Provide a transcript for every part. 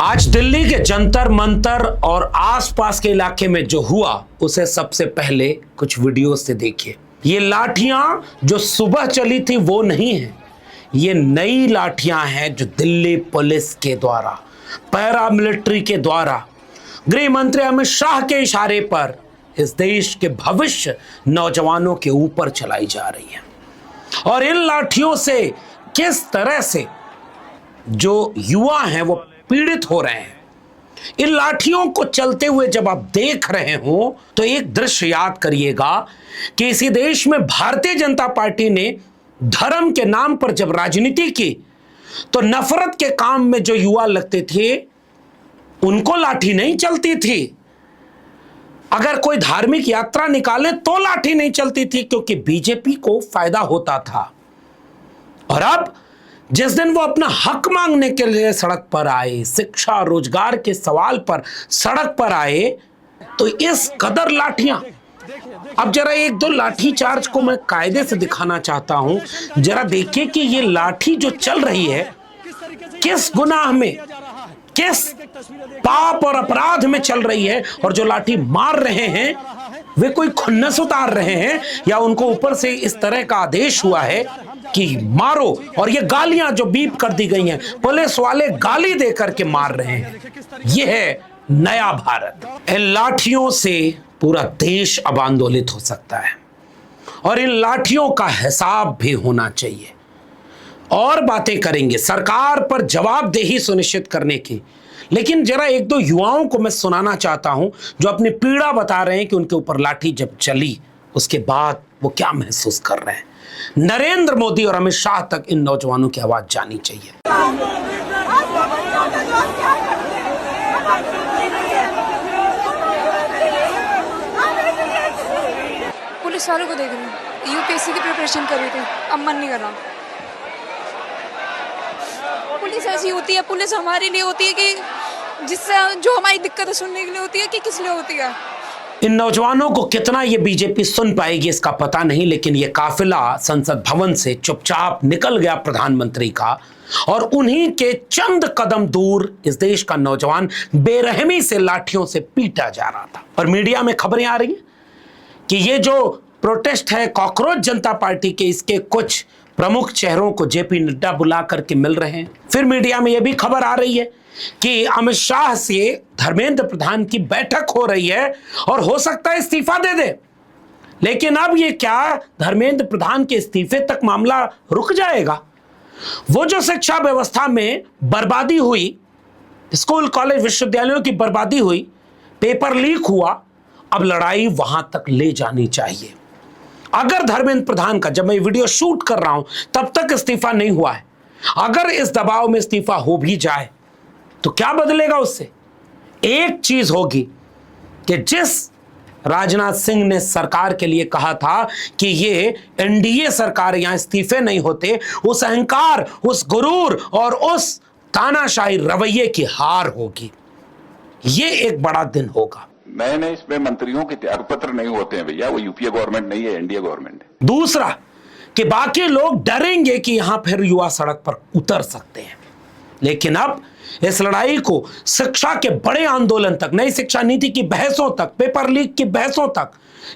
आज दिल्ली के जंतर मंतर और आसपास के इलाके में जो हुआ उसे सबसे पहले कुछ वीडियो से देखिए। ये लाठियां जो सुबह चली थी वो नहीं है, ये नई लाठियां हैं जो दिल्ली पुलिस के द्वारा, पैरामिलिट्री के द्वारा, गृह मंत्री अमित शाह के इशारे पर इस देश के भविष्य नौजवानों के ऊपर चलाई जा रही है। और इन लाठियों से किस तरह से जो युवा हैं वो पीड़ित हो रहे हैं, इन लाठियों को चलते हुए जब आप देख रहे हो तो एक दृश्य याद करिएगा कि इसी देश में भारतीय जनता पार्टी ने धर्म के नाम पर जब राजनीति की तो नफरत के काम में जो युवा लगते थे उनको लाठी नहीं चलती थी। अगर कोई धार्मिक यात्रा निकाले तो लाठी नहीं चलती थी क्योंकि बीजेपी को फायदा होता था। और अब जिस दिन वो अपना हक मांगने के लिए सड़क पर आए, शिक्षा रोजगार के सवाल पर सड़क पर आए, तो इस कदर लाठियां। अब जरा एक दो लाठी चार्ज को मैं कायदे से दिखाना चाहता हूं। जरा देखिए कि ये लाठी जो चल रही है किस गुनाह में, किस पाप और अपराध में चल रही है। और जो लाठी मार रहे हैं वे कोई खुन्नस उतार रहे हैं या उनको ऊपर से इस तरह का आदेश हुआ है कि मारो। और ये गालियां जो बीप कर दी गई हैं, पुलिस वाले गाली दे करके मार रहे हैं। यह है नया भारत। इन लाठियों से पूरा देश अब आंदोलित हो सकता है और इन लाठियों का हिसाब भी होना चाहिए। और बातें करेंगे सरकार पर जवाबदेही सुनिश्चित करने की, लेकिन जरा एक दो युवाओं को मैं सुनाना चाहता हूं जो अपनी पीड़ा बता रहे हैं कि उनके ऊपर लाठी जब चली उसके बाद वो क्या महसूस कर रहे हैं। नरेंद्र मोदी और अमित शाह तक इन नौजवानों की आवाज जानी चाहिए। पुलिस वालों को देख रही हूँ, यूपीएससी की प्रिपरेशन कर रही थी, अब मन नहीं कर रहा। पुलिस ऐसी होती है, पुलिस हमारे लिए होती है कि जिससे जो हमारी दिक्कतें सुनने के लिए होती है कि किस लिए होती है। इन नौजवानों को कितना ये बीजेपी सुन पाएगी इसका पता नहीं, लेकिन ये काफिला संसद भवन से चुपचाप निकल गया प्रधानमंत्री का, और उन्हीं के चंद कदम दूर इस देश का नौजवान बेरहमी से लाठियों से पीटा जा रहा था। और मीडिया में खबरें आ रही हैं कि ये जो प्रोटेस्ट है कॉकरोच जनता पार्टी के, इसके कुछ प्रमुख चेहरों को जेपी नड्डा बुला करके मिल रहे हैं। फिर मीडिया में यह भी खबर आ रही है कि अमित शाह से धर्मेंद्र प्रधान की बैठक हो रही है और हो सकता है इस्तीफा दे दे। लेकिन अब ये क्या धर्मेंद्र प्रधान के इस्तीफे तक मामला रुक जाएगा? वो जो शिक्षा व्यवस्था में बर्बादी हुई, स्कूल कॉलेज विश्वविद्यालयों की बर्बादी हुई, पेपर लीक हुआ, अब लड़ाई वहां तक ले जानी चाहिए। अगर धर्मेंद्र प्रधान का, जब मैं वीडियो शूट कर रहा हूं तब तक इस्तीफा नहीं हुआ है, अगर इस दबाव में इस्तीफा हो भी जाए तो क्या बदलेगा उससे? एक चीज होगी कि जिस राजनाथ सिंह ने सरकार के लिए कहा था कि ये एनडीए सरकार, यहां इस्तीफे नहीं होते, उस अहंकार, उस गुरूर और उस तानाशाही रवैये की हार होगी। ये एक बड़ा दिन होगा। मैंने इसमें मंत्रियों के त्यागपत्र नहीं होते हैं भैया, वो यूपीए गवर्नमेंट नहीं है, एनडीए गवर्नमेंट है। दूसरा कि बाकी लोग डरेंगे कि यहां फिर युवा सड़क पर उतर सकते हैं। लेकिन अब इस लड़ाई को शिक्षा के बड़े आंदोलन तक, नई शिक्षा नीति की बहसों तक, पेपर लीक की बहसों तक,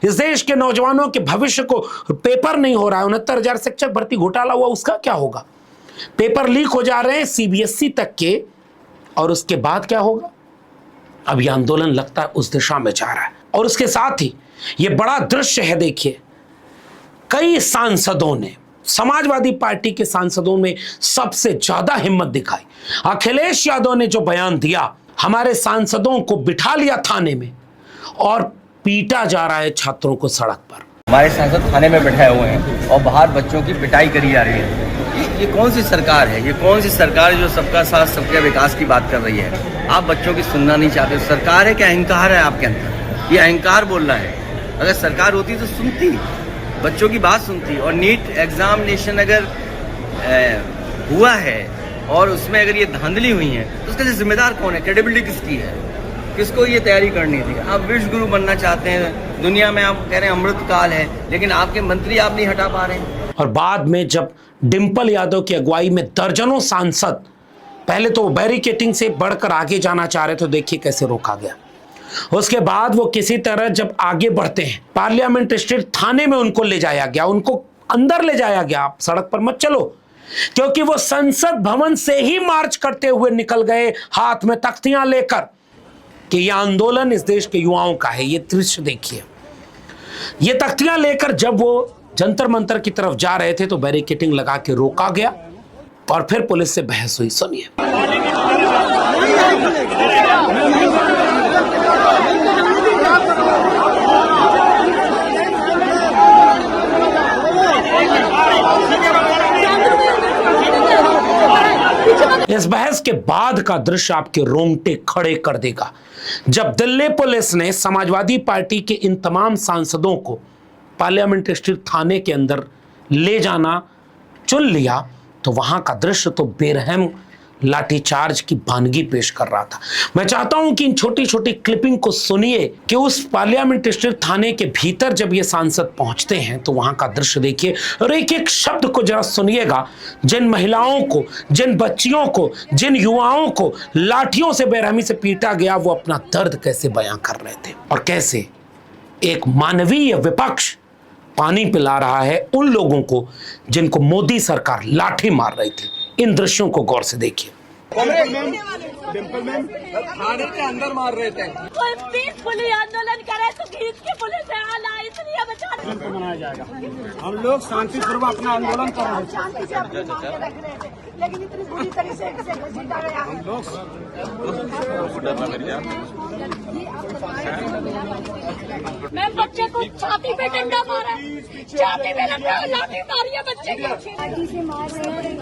इस देश के नौजवानों के भविष्य को, पेपर नहीं हो रहा है, 69,000 शिक्षक भर्ती घोटाला हुआ, उसका क्या होगा? पेपर लीक हो जा रहे हैं सीबीएसई तक के, और उसके बाद क्या होगा? अब यह आंदोलन लगता है उस दिशा में जा रहा है। और उसके साथ ही यह बड़ा दृश्य है, देखिए कई सांसदों ने, समाजवादी पार्टी के सांसदों ने सबसे ज्यादा हिम्मत दिखाई। अखिलेश यादव ने जो बयान दिया, हमारे सांसदों को बिठा लिया थाने में और पीटा जा रहा है छात्रों को सड़क पर। हमारे सांसद थाने में बैठे हुए हैं और बाहर बच्चों की पिटाई करी जा रही है। ये कौन सी सरकार है? ये कौन सी सरकार है जो सबका साथ सबके विकास की बात कर रही है? आप बच्चों की सुनना नहीं चाहते। सरकार है कि अहंकार है आपके अंदर? ये अहंकार बोल रहा है। अगर सरकार होती तो सुनती, बच्चों की बात सुनती। और नीट एग्जामिनेशन अगर हुआ है और उसमें अगर ये धांधली हुई है तो उसका जिम्मेदार कौन है? क्रेडिबिलिटी किसकी है? किसको ये तैयारी करनी थी? आप विश्व गुरु बनना चाहते हैं, दुनिया में आप कह रहे हैं अमृत काल है, लेकिन आपके मंत्री आप नहीं हटा पा रहे हैं। और बाद में जब डिंपल यादव की अगुवाई में दर्जनों सांसद पहले तो वो बैरिकेटिंग से बढ़कर आगे जाना चाह रहे, तो देखिए कैसे रोका गया। उसके बाद वो किसी तरह जब आगे बढ़ते हैं, पार्लियामेंट स्ट्रीट थाने में उनको ले जाया गया, उनको अंदर ले जाया गया, आप सड़क पर मत चलो, क्योंकि वो संसद भवन से ही मार्च करते हुए निकल गए हाथ में तख्तियां लेकर कि यह आंदोलन इस देश के युवाओं का है। ये दृश्य देखिए, ये तख्तियां लेकर जब वो जंतर मंतर की तरफ जा रहे थे तो बैरिकेटिंग लगा के रोका गया और फिर पुलिस से बहस हुई। सुनिए। इस बहस के बाद का दृश्य आपके रोंगटे खड़े कर देगा, जब दिल्ली पुलिस ने समाजवादी पार्टी के इन तमाम सांसदों को पार्लियामेंट स्ट्रीट थाने के अंदर ले जाना चुन लिया, तो वहां का दृश्य तो बेरहम लाठीचार्ज की भानगी पेश कर रहा था। मैं चाहता हूं कि इन छोटी छोटी क्लिपिंग को सुनिए कि उस पार्लियामेंट स्ट्रीट थाने के भीतर जब ये सांसद पहुंचते हैं तो वहां का दृश्य देखिए और एक एक शब्द को जरा सुनिएगा। जिन महिलाओं को, जिन बच्चियों को, जिन युवाओं को लाठियों से बेरहमी से पीटा गया, वो अपना दर्द कैसे बयां कर रहे थे और कैसे एक मानवीय विपक्ष पानी पिला रहा है उन लोगों को जिनको मोदी सरकार लाठी मार रही थी। इन दृश्यों को गौर से देखिए। थाने के अंदर मार रहे थे। कोई पीसफुली आंदोलन करे तो खींच के पुलिस से आना, इसलिए बचा मनाया जाएगा। हम लोग शांतिपूर्वक अपना आंदोलन कर रहे हैं। शांति से अपनी मांगे रख रहे थे, लेकिन इतनी बुरी तरीके से घसीटा गया है। मैं बच्चे को छाती पे डंडा मारा, छाती पे लाठी मारी है बच्चे को, से मार रहे हैं।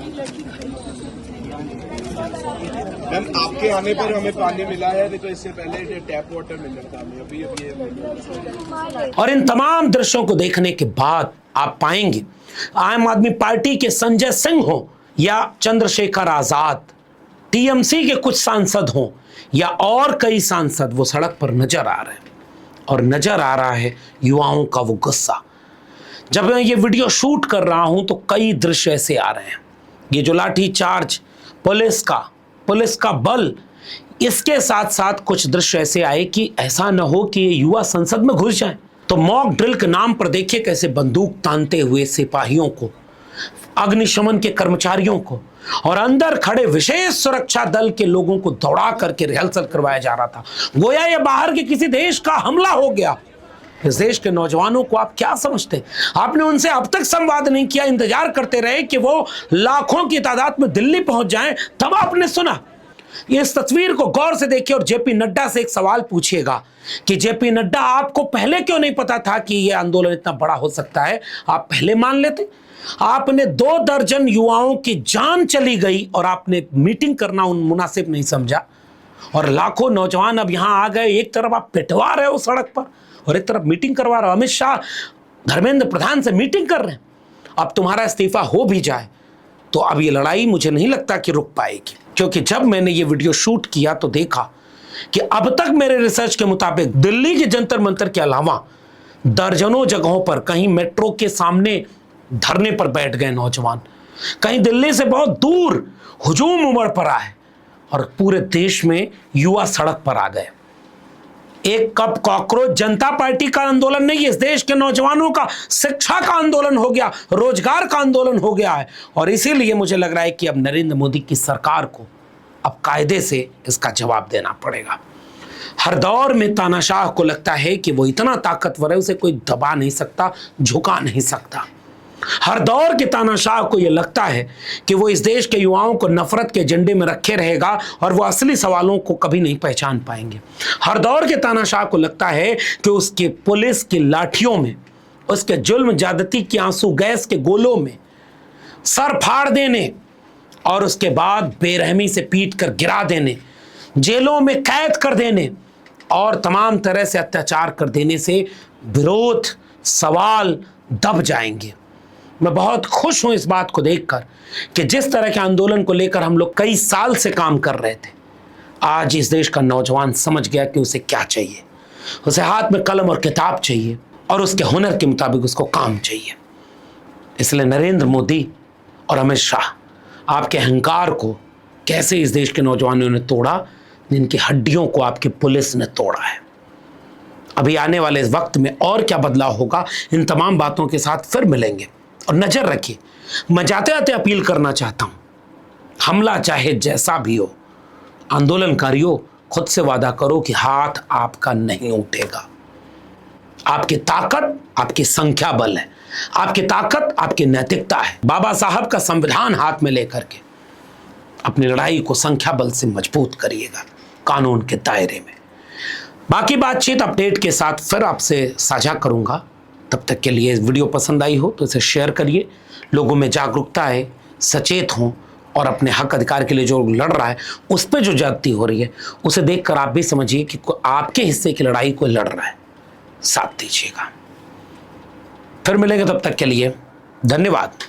मैम आपके आने पर हमें पानी मिला है, नहीं तो इससे पहले टैप वाटर मिल रहा था हमें, अभी और इन तमाम दृश्यों को देखने के बाद आप पाएंगे आम आदमी पार्टी के संजय सिंह हो या चंद्रशेखर आजाद, टीएमसी के कुछ सांसद हों या और कई सांसद, वो सड़क पर नजर आ रहे हैं और नजर आ रहा है युवाओं का वो गुस्सा। जब मैं ये वीडियो शूट कर रहा हूं तो कई दृश्य ऐसे आ रहे हैं। ये जो लाठी चार्ज पुलिस का बल, इसके साथ साथ कुछ दृश्य ऐसे आए कि ऐसा न हो कि ये युवा संसद में घुस जाएं। तो मॉक ड्रिल के नाम पर देखिए कैसे बंदूक तानते हुए सिपाहियों को, अग्निशमन के कर्मचारियों को और अंदर खड़े विशेष सुरक्षा दल के लोगों को दौड़ा करके रिहर्सल करवाया जा रहा था, गोया ये बाहर के किसी देश का हमला हो गया। इस देश के नौजवानों को आप क्या समझते हैं? आपने उनसे अब तक संवाद नहीं किया, इंतजार करते रहे कि वो लाखों की तादाद में दिल्ली पहुंच जाएं, तब आपने सुना। इस तस्वीर को गौर से देखिए और जेपी नड्डा से एक सवाल पूछिएगा कि जेपी नड्डा, आपको पहले क्यों नहीं पता था कि यह आंदोलन इतना बड़ा हो सकता है? आप पहले मान लेते। आपने 2 दर्जन युवाओं की जान चली गई और आपने मीटिंग करना उन मुनासिब नहीं समझा, और लाखों नौजवान अब यहां आ गए। एक तरफ आप पिटवा रहे हो सड़क पर और एक तरफ मीटिंग करवा रहे हो। अमित शाह धर्मेंद्र प्रधान से मीटिंग कर रहे हैं। अब तुम्हारा इस्तीफा हो भी जाए तो अब ये लड़ाई मुझे नहीं लगता कि रुक पाएगी, क्योंकि जब मैंने ये वीडियो शूट किया तो देखा कि अब तक मेरे रिसर्च के मुताबिक दिल्ली के जंतर मंतर के अलावा दर्जनों जगहों पर, कहीं मेट्रो के सामने धरने पर बैठ गए नौजवान, कहीं दिल्ली से बहुत दूर हुजूम उमड़ पड़ा है और पूरे देश में युवा सड़क पर आ गए। एक कप कॉकरोच जनता पार्टी का आंदोलन नहीं, इस देश के नौजवानों का शिक्षा का आंदोलन हो गया, रोजगार का आंदोलन हो गया है। और इसीलिए मुझे लग रहा है कि अब नरेंद्र मोदी की सरकार को अब कायदे से इसका जवाब देना पड़ेगा। हर दौर में तानाशाह को लगता है कि वो इतना ताकतवर है, उसे कोई दबा नहीं सकता, झुका नहीं सकता। हर दौर के तानाशाह को यह लगता है कि वो इस देश के युवाओं को नफरत के एजेंडे में रखे रहेगा और वो असली सवालों को कभी नहीं पहचान पाएंगे। हर दौर के तानाशाह को लगता है कि उसके पुलिस की लाठियों में, उसके जुल्म ज्यादती की आंसू गैस के गोलों में सर फाड़ देने और उसके बाद बेरहमी से पीट कर गिरा देने, जेलों में कैद कर देने और तमाम तरह से अत्याचार कर देने से विरोध, सवाल दब जाएंगे। मैं बहुत खुश हूं इस बात को देखकर कि जिस तरह के आंदोलन को लेकर हम लोग कई साल से काम कर रहे थे, आज इस देश का नौजवान समझ गया कि उसे क्या चाहिए। उसे हाथ में कलम और किताब चाहिए और उसके हुनर के मुताबिक उसको काम चाहिए। इसलिए नरेंद्र मोदी और अमित शाह, आपके अहंकार को कैसे इस देश के नौजवानों ने तोड़ा, जिनकी हड्डियों को आपकी पुलिस ने तोड़ा है। अभी आने वाले इस वक्त में और क्या बदलाव होगा, इन तमाम बातों के साथ फिर मिलेंगे। और नजर रखिए, मैं जाते जाते अपील करना चाहता हूं, हमला चाहे जैसा भी हो, आंदोलनकारियों खुद से वादा करो कि हाथ आपका नहीं उठेगा। आपकी ताकत आपकी संख्या बल है, आपकी ताकत आपकी नैतिकता है। बाबा साहब का संविधान हाथ में लेकर के अपनी लड़ाई को संख्या बल से मजबूत करिएगा, कानून के दायरे में। बाकी बातचीत अपडेट के साथ फिर आपसे साझा करूंगा। तब तक के लिए इस वीडियो पसंद आई हो तो इसे शेयर करिए, लोगों में जागरूकता आए, सचेत हों और अपने हक अधिकार के लिए जो लड़ रहा है उस पर जो ज्यादती हो रही है उसे देखकर आप भी समझिए कि आपके हिस्से की लड़ाई कोई लड़ रहा है, साथ दीजिएगा। फिर मिलेंगे, तब तक के लिए धन्यवाद।